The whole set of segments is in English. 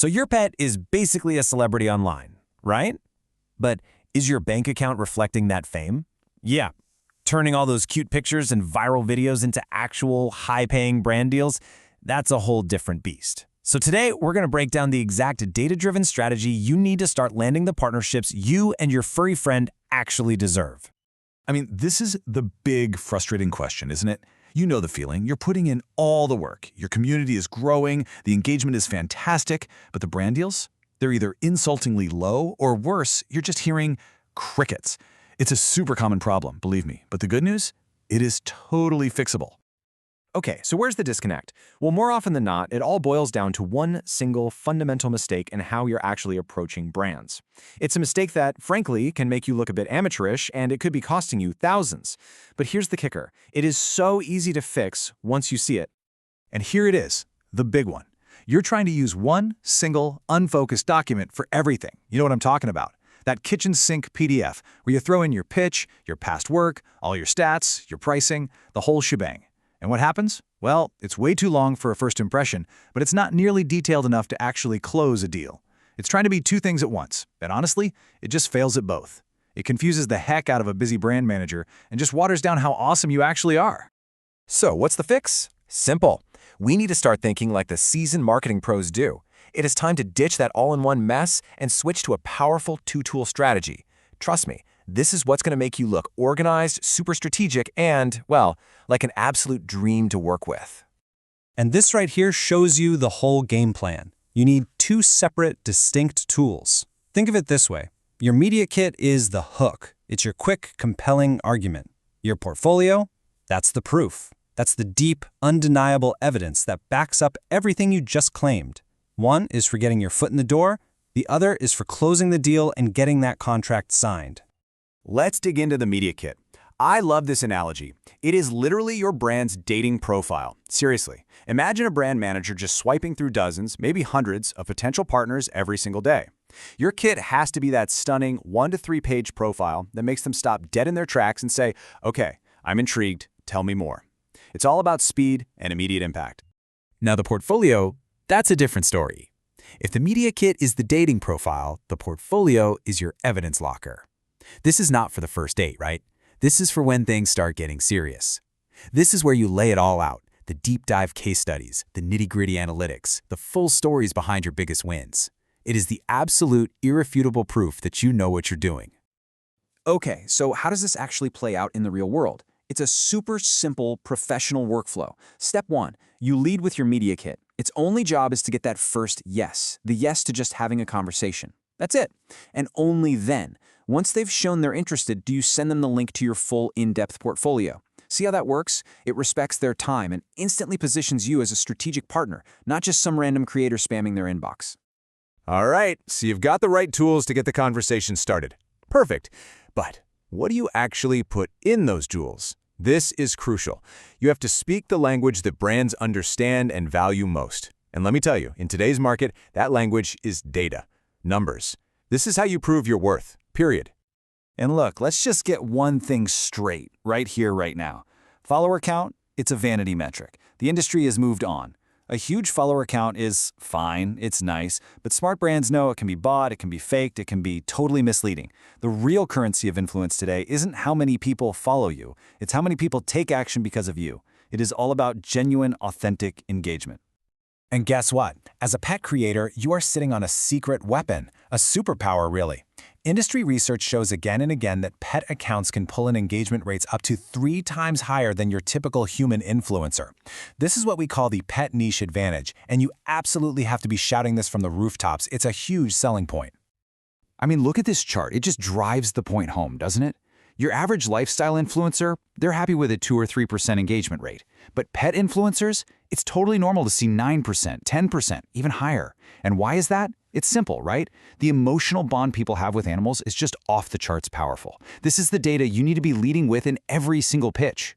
So your pet is basically a celebrity online, right? But is your bank account reflecting that fame? Yeah. Turning all those cute pictures and viral videos into actual high-paying brand deals, that's a whole different beast. So today, we're going to break down the exact data-driven strategy you need to start landing the partnerships you and your furry friend actually deserve. I mean, this is the big, frustrating question, isn't it? You know the feeling. You're putting in all the work. Your community is growing, the engagement is fantastic, but the brand deals? They're either insultingly low, or worse, you're just hearing crickets. It's a super common problem, believe me. But the good news? It is totally fixable. Okay, so where's the disconnect? Well, more often than not, it all boils down to one single fundamental mistake in how you're actually approaching brands. It's a mistake that, frankly, can make you look a bit amateurish, and it could be costing you thousands. But here's the kicker. It is so easy to fix once you see it. And here it is, the big one. You're trying to use one single, unfocused document for everything. You know what I'm talking about? That kitchen sink PDF, where you throw in your pitch, your past work, all your stats, your pricing, the whole shebang. And what happens? Well, it's way too long for a first impression, but it's not nearly detailed enough to actually close a deal. It's trying to be two things at once, and honestly, it just fails at both. It confuses the heck out of a busy brand manager and just waters down how awesome you actually are. So what's the fix? Simple. We need to start thinking like the seasoned marketing pros do. It is time to ditch that all-in-one mess and switch to a powerful two-tool strategy. Trust me, this is what's going to make you look organized, super strategic, and, well, like an absolute dream to work with. And this right here shows you the whole game plan. You need two separate, distinct tools. Think of it this way. Your media kit is the hook. It's your quick, compelling argument. Your portfolio? That's the proof. That's the deep, undeniable evidence that backs up everything you just claimed. One is for getting your foot in the door. The other is for closing the deal and getting that contract signed. Let's dig into the media kit. I love this analogy. It is literally your brand's dating profile. Seriously, imagine a brand manager just swiping through dozens, maybe hundreds, of potential partners every single day. Your kit has to be that stunning 1 to 3 page profile that makes them stop dead in their tracks and say, okay, I'm intrigued, tell me more. It's all about speed and immediate impact. Now the portfolio, that's a different story. If the media kit is the dating profile, the portfolio is your evidence locker. This is not for the first date, right? This is for when things start getting serious. This is where you lay it all out, the deep dive case studies, the nitty-gritty analytics, the full stories behind your biggest wins. It is the absolute, irrefutable proof that you know what you're doing. Okay, so how does this actually play out in the real world? It's a super simple professional workflow. Step 1, you lead with your media kit. Its only job is to get that first yes, the yes to just having a conversation. That's it. And only then, once they've shown they're interested, do you send them the link to your full in-depth portfolio. See how that works? It respects their time and instantly positions you as a strategic partner, not just some random creator spamming their inbox. All right, so you've got the right tools to get the conversation started. Perfect. But what do you actually put in those jewels? This is crucial. You have to speak the language that brands understand and value most. And let me tell you, in today's market, that language is data, numbers. This is how you prove your worth, period. And look, let's just get one thing straight, right here, right now. Follower count, it's a vanity metric. The industry has moved on. A huge follower count is fine, it's nice, but smart brands know it can be bought, it can be faked, it can be totally misleading. The real currency of influence today isn't how many people follow you, it's how many people take action because of you. It is all about genuine, authentic engagement. And guess what? As a pet creator, you are sitting on a secret weapon, a superpower really. Industry research shows again and again that pet accounts can pull in engagement rates up to 3 times higher than your typical human influencer. This is what we call the pet niche advantage, and you absolutely have to be shouting this from the rooftops. It's a huge selling point. I mean, look at this chart. It just drives the point home, doesn't it? Your average lifestyle influencer, they're happy with a 2 or 3% engagement rate. But pet influencers, it's totally normal to see 9%, 10%, even higher. And why is that? It's simple, right? The emotional bond people have with animals is just off the charts powerful. This is the data you need to be leading with in every single pitch.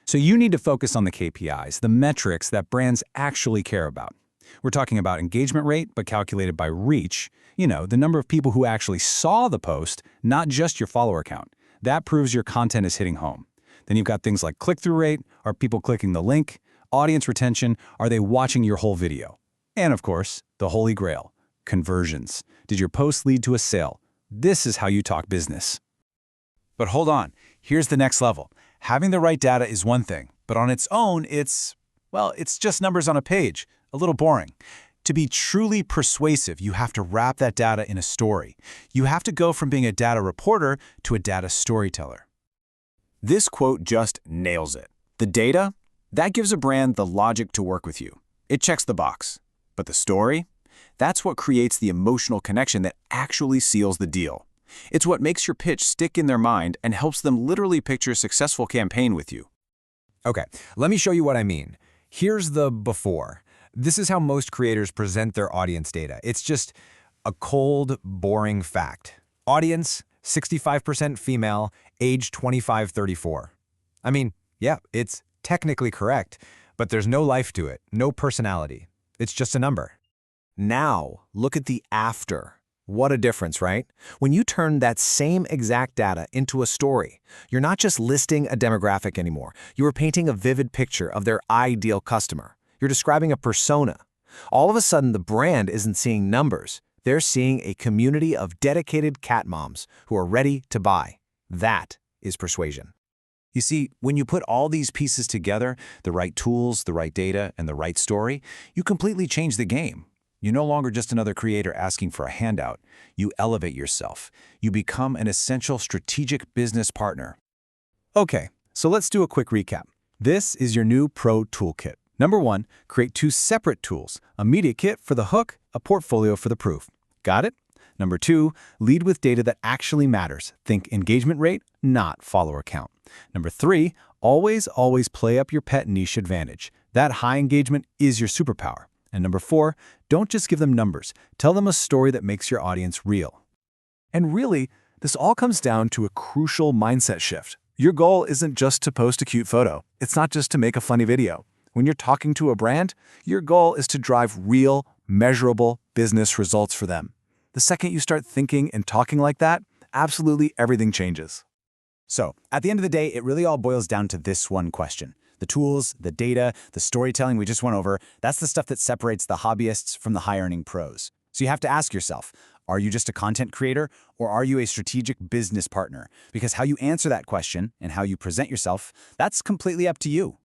So you need to focus on the KPIs, the metrics that brands actually care about. We're talking about engagement rate, but calculated by reach. You know, the number of people who actually saw the post, not just your follower count. That proves your content is hitting home. Then you've got things like click-through rate, are people clicking the link, audience retention, are they watching your whole video? And of course, the holy grail, conversions. Did your post lead to a sale? This is how you talk business. But hold on, here's the next level. Having the right data is one thing, but on its own, it's just numbers on a page, a little boring. To be truly persuasive, you have to wrap that data in a story. You have to go from being a data reporter to a data storyteller. This quote just nails it. The data, that gives a brand the logic to work with you. It checks the box. But the story, that's what creates the emotional connection that actually seals the deal. It's what makes your pitch stick in their mind and helps them literally picture a successful campaign with you. Okay, let me show you what I mean. Here's the before. This is how most creators present their audience data. It's just a cold, boring fact. Audience, 65% female, age 25-34. I mean, yeah, it's technically correct, but there's no life to it, no personality. It's just a number. Now, look at the after. What a difference, right? When you turn that same exact data into a story, you're not just listing a demographic anymore. You are painting a vivid picture of their ideal customer. You're describing a persona. All of a sudden, the brand isn't seeing numbers. They're seeing a community of dedicated cat moms who are ready to buy. That is persuasion. You see, when you put all these pieces together, the right tools, the right data, and the right story, you completely change the game. You're no longer just another creator asking for a handout. You elevate yourself. You become an essential strategic business partner. Okay, so let's do a quick recap. This is your new Pro Toolkit. Number 1, create 2 separate tools, a media kit for the hook, a portfolio for the proof. Got it? Number 2, lead with data that actually matters. Think engagement rate, not follower count. Number 3, always play up your pet niche advantage. That high engagement is your superpower. And number 4, don't just give them numbers. Tell them a story that makes your audience real. And really, this all comes down to a crucial mindset shift. Your goal isn't just to post a cute photo. It's not just to make a funny video. When you're talking to a brand, your goal is to drive real, measurable business results for them. The second you start thinking and talking like that, absolutely everything changes. So, at the end of the day, it really all boils down to this one question. The tools, the data, the storytelling we just went over, that's the stuff that separates the hobbyists from the high-earning pros. So you have to ask yourself, are you just a content creator or are you a strategic business partner? Because how you answer that question and how you present yourself, that's completely up to you.